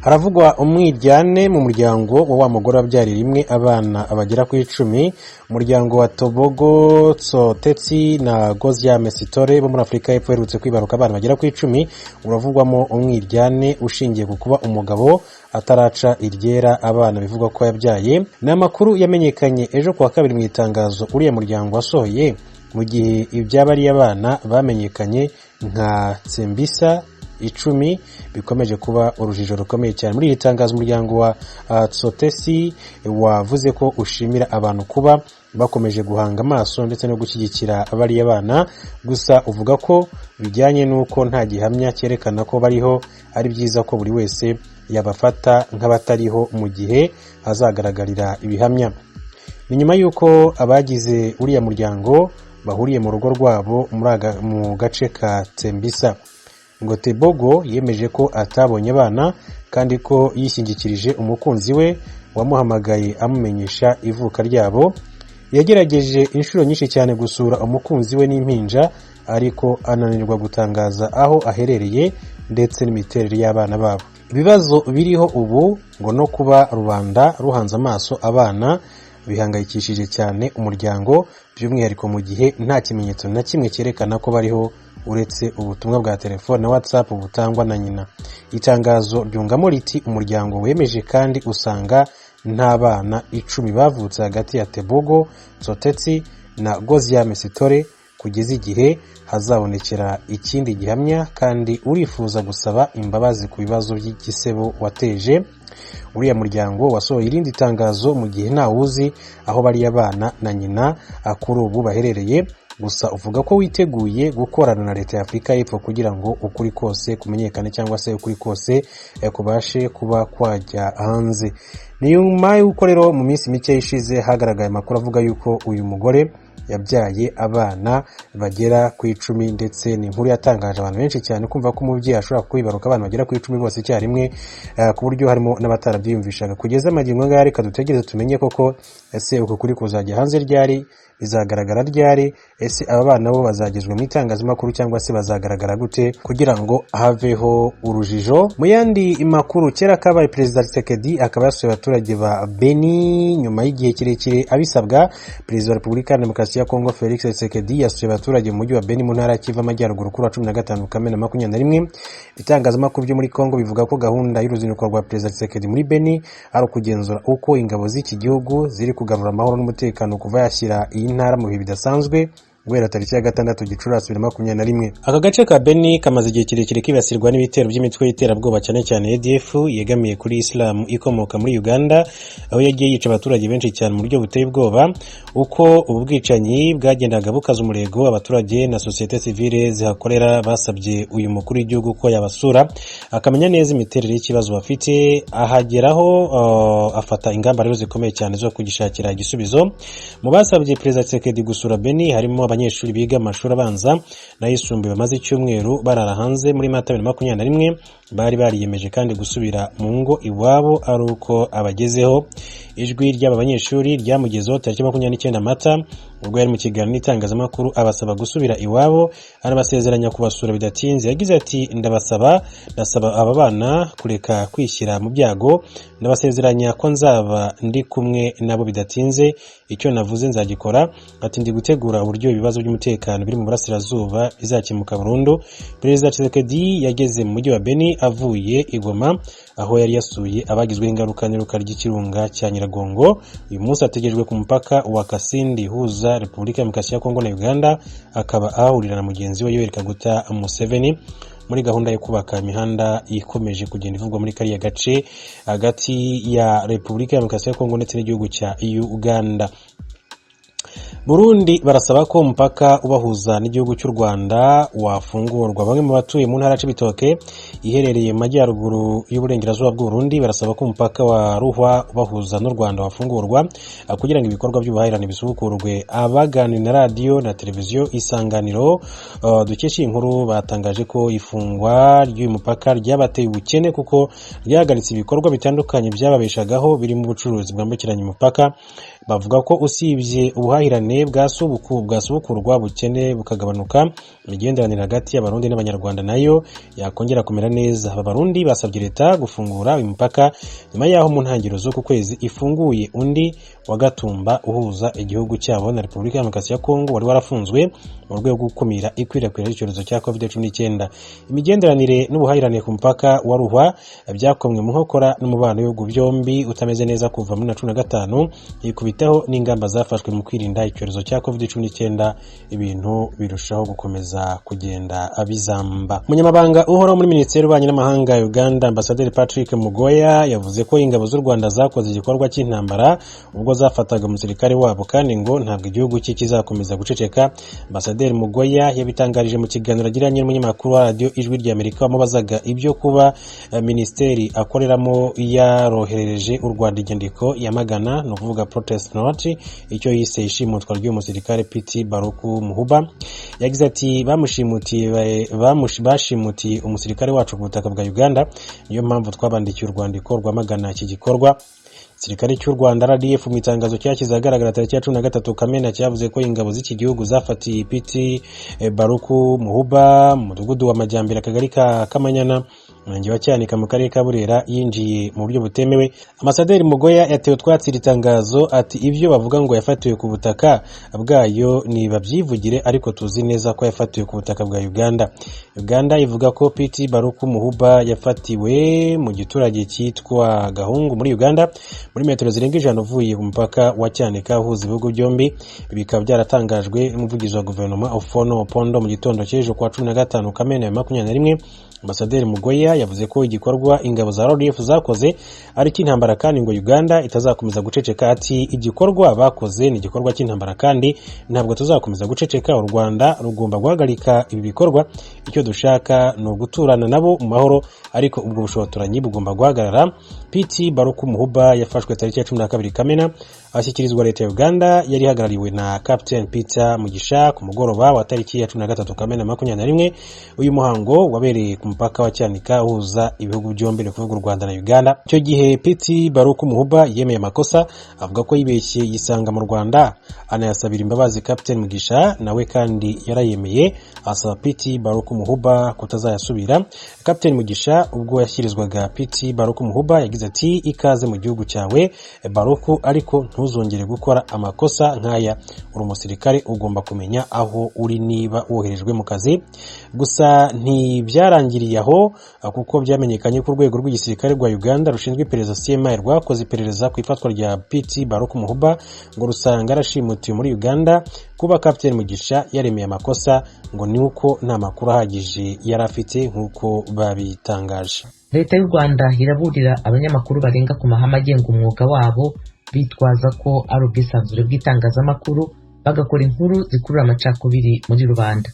Haravugwa umwiryane mu muryango wa mugore wabyariye rimwe abana abagera ku 10, umuryango wa Tobogo Tsotetsi na Gusa Mesitore bo muri Afrika y'Epfo uherutse kwibaruka abana bagera ku 10, uravugwamo umwiryane ushingiye ku kuba umugabo ataraca iryera abana bivugwa ko yabyaye. N'amakuru yamenyekanye ejo kuwa kabiri mu itangazo uriya muryango wasohoye, mu gihe iby'abari abana bamenyekanye nka Tsembisa 10 bikomeje kuba urujijo rukomeye cyane. Muri iri tangazo umuryango wa Tsotesi wavuze ko ushimira abantu kuba bakomeje guhanga amaso ndetse no gushyigikira abari abana, gusa uvuga ko bijyanye nuko nta gihamya cyerekana ko bariho, ari byiza ko buri wese yabafata nk'abatariho mu gihe hazagaragarira ibihamya. Ni nyuma yuko abagize uriya muryango bahuriye mu rugo rwabo mu gace ka Tsembisa. Ngo Tebogo yemeje ko atabonye abana kandi ko yishingikirije umukunzi we wamuhamagaye amumenyesha ivuka ryabo. Yagerageje inshuro nyinshi cyane gusura umukunzi we n'impinja, ariko ananirwa gutangaza aho aherereye ndetse n'imiterere y'abana babo. Ibibazo biriho ubu ngo no kuba rubanda ruhanze amaso abana bihangayikishije cyane umuryango, by'umwihariko mu gihe nta kimenyetso na kimwe cyerekana ko bariho uretse ubutumwa bwa telefone na WhatsApp butangwa na nyina. Itangazo ryungamo riti umuryango wemeje kandi usanga nta bana 10 bavutse hagati ya Tebogo Tsotetsi na Gusa Mesitore kugeza igihe hazabonekera ikindi gihamya, kandi urifuza gusaba imbabazi ku bibazo by'igisebo wateje. Uriya muryango wasohoye irindi tangazo mu gihe nta wuzi aho bari abana na nyina kuri ubu baherereye, gusa uvuga ko witeguye gukorana na leta ya Afrika y'Epfo kugira ngo ukuri kose kumenyekane cyangwa se ukuri kose kubashe kuba kwajya hanze. Ni nyuma y'uko rero mu minsi mike ishize hagaragaye amakuru avuga yuko uyu mugore yabyaye abana bagera ku 10, ndetse ni inkuru yatangaje abantu benshi cyane kumva ko umubyeyi ashobora kwibaruka abana bagera ku 10 bose icyarimwe, ku buryo harimo n'abatarabyiyumvishaga. Kugeza amagingo ngaya reka dutegereze tumenye koko ese uko kuri kuzajya hanze ryari, bizagaragara ryari, ese aba bana bo bazagezwe mu itangazamakuru cyangwa se bazagaragara gute kugira ngo haveho urujijo. Mu yandi makuru, kera kabaye Perezida Tshisekedi akaba yasuye abaturage ba Beni nyuma y'igihe kirekire abisabwa. Perezida wa Repubulika ya Demokarasi ya Kongo Felix Tshisekedi yasuye abaturage mu mujyi wa Beni mu ntara ya Kivu Amajyaruguru kuri 15 Kamena 2021. Ibitangazamakuru byo muri Kongo bivuga ko gahunda y'uruzinduko rwa Perezida Tshisekedi muri Beni ari ukugenzura uko ingabo z'iki gihugu ziri kugarura amahoro n'umutekano kuva yashyira iyi ntara mu bihe bidasanzwe guhera tariki ya 6 Gicurasi 2021. Aka gace ka Beni kamaze igihe kirekire kibasirwa n'ibitero by'imitwe y'iterabwoba cyane cyane ADF yegamiye kuri Islam ikomoka muri Uganda, aho yagiye yica abaturage benshi cyane mu buryo buteye ubwoba. Uko ubu bwicanyi bwagendaga bukaza umurego, abaturage na societe civile zihakorera basabye uyu mukuru w'igihugu ko yabasura akamenya neza imiterere y'ikibazo bafite, ahageraho afata ingamba rero zikomeye cyane zo kugishakira igisubizo. Mu basabye Perezida Tshisekedi gusura Beni harimo abanyeshuri biga amashuri abanza n'ayisumbuye bamaze icyumweru barara hanze muri Mata 2021. Bari bariyemeje kandi gusubira mu ngo iwabo ari uko abagezeho. Ijwi ry'aba banyeshuri ryamugezeho tariki 29 Mata ubwo yari mu kiganiro n'itangazamakuru abasaba gusubira iwabo, arabasezeranya kubasura bidatinze. Yagize ati ndasaba aba bana kureka kwishyira mu byago, ndabasezeranya ko nzaba ndi kumwe nabo bidatinze, icyo navuze nzagikora. Ati ndi gutegura uburyo ibibazo by'umutekano biri mu burasirazuba bizakemuka burundu. Perezida Tshisekedi yageze mu mujyi wa Beni avuye i Goma, aho yari yasuye abagizweho ingaruka n'iruka ry'ikirunga cya Nyiragongo. Uyu munsi ategerejwe ku mupaka wa Kasindi huza Repubulika ya Demokarasi ya Kongo na Uganda, akaba ahahurira na mugenzi we Yoweri Kaguta Museveni muri gahunda yo kubaka imihanda ikomeje kugenda ivugwa muri kariya gace hagati ya Repubulika ya Demokarasi ya Kongo ndetse n'igihugu cya Uganda. Burundi barasaba ko umupaka ubahuza n'igihugu cy'u Rwanda wafungurwa. Bamwe mu batuye mu ntara y'Ibitoke iherereye mu majyaruguru y'uburengerazuba bw'u Burundi barasaba ko umupaka wa Ruhwa ubahuza n'u Rwanda wafungurwa kugira ngo ibikorwa by'ubuhahirane bisubukurwe. Abaganira na radio na televiziyo Isanganiro dukesha inkuru batangaje ko ifungwa ry'uyu mupaka ryabateye ubukene kuko ryahagaritse ibikorwa bitandukanye byababeshagaho birimo ubucuruzi bwambukiranya umupaka. Bavuga ko usibye ubuhahirane ubwumvikane bwasubukurwa bukene bukagabanuka, imigenderanire hagati y'abarundi n'abanyarwanda nayo yakongera kumera neza. Aba barundi basabye leta gufungura imipaka nyuma yaho mu ntangiriro z'uku kwezi ifunguye undi wa Gatumba uhuza igihugu cyabo na Repubulika ya Demokarasi ya Kongo wari warafunzwe mu rwego rwo gukumira ikwirakwira ry'icyorezo cya COVID-19. Imigenderanire n'ubuhahirane ku mupaka wa Ruhwa byakomwe mu nkokora n'umubano w'ibihugu byombi utameze neza kuva muri 2015, ikubitaho n'ingamba zafashwe mu kwirinda icyorezo cya COVID-19, ibintu birushaho gukomeza kugenda abizamba. Umunyamabanga uhoraho muri Minisiteri y'Ububanyi n'Amahanga ya Uganda, Ambasaderi Patrick Mugore, yavuze ko ingabo z'u Rwanda zakoze igikorwa cy'intambara ubwo zafataga umusirikare wabo kandi ngo ntabwo igihugu cye kizakomeza guceceka. Ambasaderi Mugore yabitangarije mu kiganiro agiranye n'umunyamakuru wa radio Ijwi ry'Amerika wamubazaga ibyo kuba minisiteri akoreramo yaroherereje u Rwanda inyandiko yamagana, no kuvuga protest note, icyo yise ishimutwa ry'umusirikare Piti Baruku Muhuba. Yagize ati bashimutiye umusirikare wacu ku butaka bwa Uganda, niyo mpamvu twabandikiye urwandiko rwamagana iki gikorwa. Igisirikare cy'u Rwanda RDF mu itangazo cyashyize ahagaragara tariki ya 13 Kamena cyavuze ko ingabo z'iki gihugu zafatiye Piti Baruku Muhuba mu mudugudu wa Majyambere, akagari ka Kamanyana, umurenge wa Cyanika, mu karere ka Burera, yinjiye mu buryo butemewe. Ambasaderi Mugore yatewe twatsi itangazo ati ibyo bavuga ngo yafatiwe ku butaka bwayo ni babyivugire, ariko tuzi neza ko yafatiwe ku butaka bwa Uganda. Uganda ivuga ko Piti Baruku Muhuba yafatiwe mu giturage cyitwa Gahungu muri Uganda, muri metero zirenga 100 uvuye ku mupaka wa Cyanika uhuza ibihugu byombi. Bikaba byaratangajwe n'umuvugizi wa guverinoma Ofono Opondo mu gitondo cy'ejo kwa 15 Kamena 2021. Ambasaderi Mugore yavuze ko igikorwa ingabo za RDF zakoze ari cy'intambara kandi ngo Uganda itazakomeza guceceka. Ati igikorwa bakoze ni igikorwa cy'intambara kandi ntabwo tuzakomeza guceceka. U Rwanda rugomba guhagarika ibi bikorwa. Icyo dushaka no guturana nabo mu mahoro, ariko ubwo bushotoranyi bugomba guhagarara. Piti Baruku Muhuba yafashwe tariki ya 12 Kamena, ashyikirizwa leta ya Uganda. Yari hagarariwe na Captain Peter Mugisha ku mugoroba wa tariki ya 13 Kamena 2021. Uyu muhango wabereye ku mupaka wa Cyanika uhuza ibihugu byombi, no kuvuga u Rwanda na Uganda. Icyo gihe Piti Baruku Muhuba yemeye amakosa, avuga ko yibeshye yisanga mu Rwanda, anayasabira imbabazi Captain Mugisha, nawe kandi yarayemeye, asaba Piti Baruku Muhuba kutazayasubira. Captain Mugisha ubwo yashyirizwaga Piti Baruku Muhuba yagize ati ikaze mu gihugu cyawe Baruku, ariko ntuzongere gukora amakosa nk'aya. Uri umusirikare, ugomba kumenya aho uri niba woherejwe mu kazi. Gusa ntibyarangiriye aho, kuko byamenyekanye ko urwego rw'igisirikare rwa Uganda rushinzwe iperereza CMI rwakoze iperereza ku ifatwa rya Piti Baruku Muhuba, ngo rusanga arashimutiwe muri Uganda. Kuba Captain Mugisha yaremeye amakosa ngo ni uko nta makuru ahagije yari afite nk'uko babitangaje. Leta y'u Rwanda iraburira abanyamakuru barenga ku mahame agenga umwuga wabo bitwaza ko ari ubwisanzure bw'itangazamakuru, bagakora inkuru zikurura amacakubiri muri rubanda.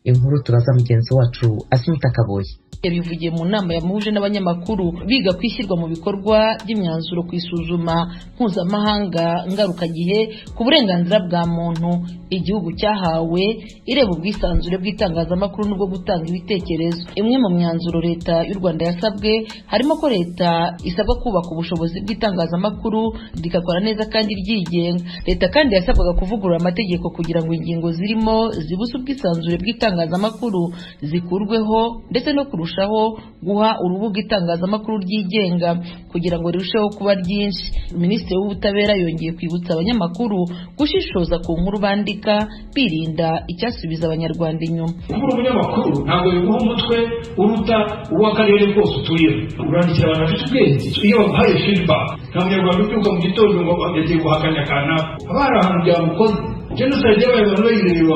Inkuru turaza mugenzi wacu Asumta Kaboyi. Yabivugiye mu nama yamuje n'abanyamakuru biga kwishyirwa mu bikorwa by'imyanzuro ku isuzuma mpuzamahanga ngarukagihe ku burenganzira bwa muntu igihugu cyahawe ireba ubwisanzure bw'itangazamakuru n'ubwo gutanga ibitekerezo. Imwe mu myanzuro leta y'u Rwanda yasabwe harimo ko leta isabwa kubaka ubushobozi bw'itangazamakuru rikakora neza kandi ryigenga. Leta kandi yasabwaga kuvugurura amategeko kugira ngo ingingo zirimo zibuza ubwisanzure bw'itangazamakuru zikurweho, ndetse no kurushaho guha urubuga itangazamakuru ryigenga kugira ngo rirusheho kuba ryinshi. Minisitiri w'Ubutabera yongeye kwibutsa abanyamakuru gushishoza ku nkuru bandika, birinda icyasubiza abanyarwanda inyuma. Kuba umunyamakuru ntabwo biguha umutwe uruta uw'akarere kose utuye. Urandikira abantu bafite ubwenge, iyo bahaye feedback nta munyarwanda ubyuka mu gitondo ngo yagiye guhakanya kanaka abari ahantu byamukoze. Genocide yabaye abantu bayireba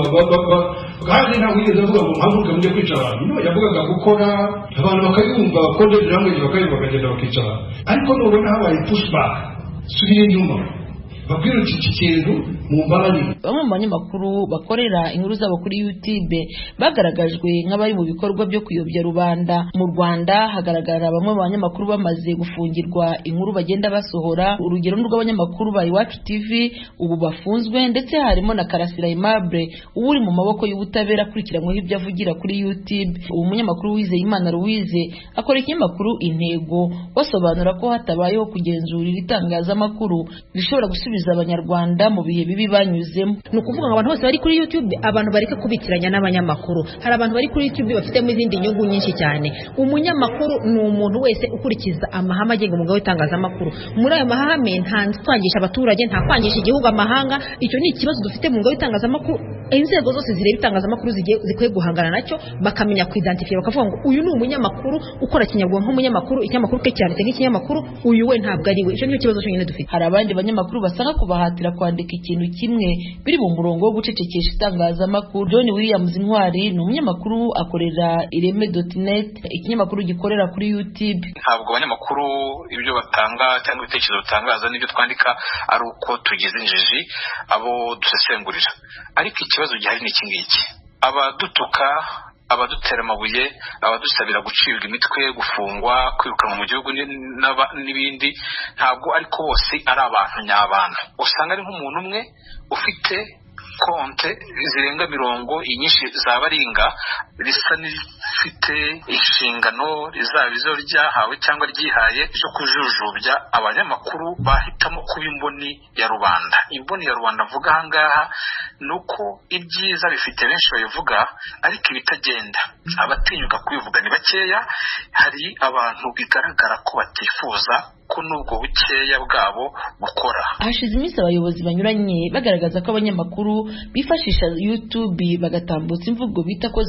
kandi ntabwo yigeze avuga ngo mpaguruke mujye kwica abantu. No, yavugaga gukora abantu bakayumva, bakode language bakayumva, bakagenda bakica abantu. Ariko nubona habaye pushback, subira inyuma babwira iki kintu mu mbaraga. Bamwe mu banyamakuru bakorera inkuru zabo kuri YouTube bagaragajwe nk'abari mu bikorwa byo kuyobya rubanda. Mu Rwanda hagaragara bamwe mu banyamakuru bamaze gufungirwa inkuru bagenda basohora. Urugero rw'abanyamakuru ba Iwacu TV ubu bafunzwe, ndetse harimo na Karasira Aimable uri mu maboko y'ubutabera akurikiranyweho ibyo avugira kuri YouTube. Uwo munyamakuru Uwizeyimana Louise akora ikinyamakuru Intego, wasobanura ko hatabayeho kugenzura itangazamakuru rishobora gusubiza abanyarwanda mu bihe bibi banyuzemo. Ni ukuvuga ngo abantu bose bari kuri YouTube abantu bareke kubitiranya n'abanyamakuru. Hari abantu bari kuri YouTube bafitemo izindi nyungu nyinshi cyane. Umunyamakuru ni umuntu wese ukurikiza amahame agenga umwuga w'itangazamakuru. Muri ayo mahame nta kwangisha abaturage, nta kwangisha igihugu amahanga. Icyo ni ikibazo dufite mu mwuga w'itangazamakuru. Inzego zose zireba itangazamakuru zikwiye guhangana nacyo, bakamenya kwidentifira, bakavuga ngo uyu ni umunyamakuru ukora kinyabwonko nk'umunyamakuru, ikinyamakuru ke cyane nk'ikinyamakuru, uyu we ntabwo ari we. Icyo ni ikibazo cyonyine dufite. Hari abandi banyamakuru basanga kubahatira kwandika ikintu kimwe biri mu murongo wo gucecekesha itangazamakuru. John Williams Intwari ni umunyamakuru akorera ireme.net, ikinyamakuru gikorera kuri YouTube. Ntabwo abanyamakuru ibyo batanga cyangwa ibitekerezo batangaza n'ibyo twandika ari uko tugize injiji abo dusesengurira, ariko ikibazo gihari ni iki ngiki: abadutuka, abadutera amabuye, abadusabira gucibwa imitwe, gufungwa, kwirukanwa mu gihugu n'ibindi, ntabwo ariko bose ari abantu nyabana. Usanga ari nk'umuntu umwe ufite konte zirenga 40, inyinshi zabaringa, risa n'ifite inshingano rizaba izo ryahawe cyangwa ryihaye zo kujujubya abanyamakuru bahitamo kuba imboni ya rubanda. Imboni ya rubanda avuga ahangaha nuko ibyiza bifite benshi babivuga, ariko ibitagenda abatinyuka kubivuga ni bakeya. Hari abantu bigaragara ko batifuza ko nubwo bukeya bwabo bukora. Hashize iminsi abayobozi banyuranye bagaragaza ko abanyamakuru bifashisha YouTube bagatambutsa imvugo bita ko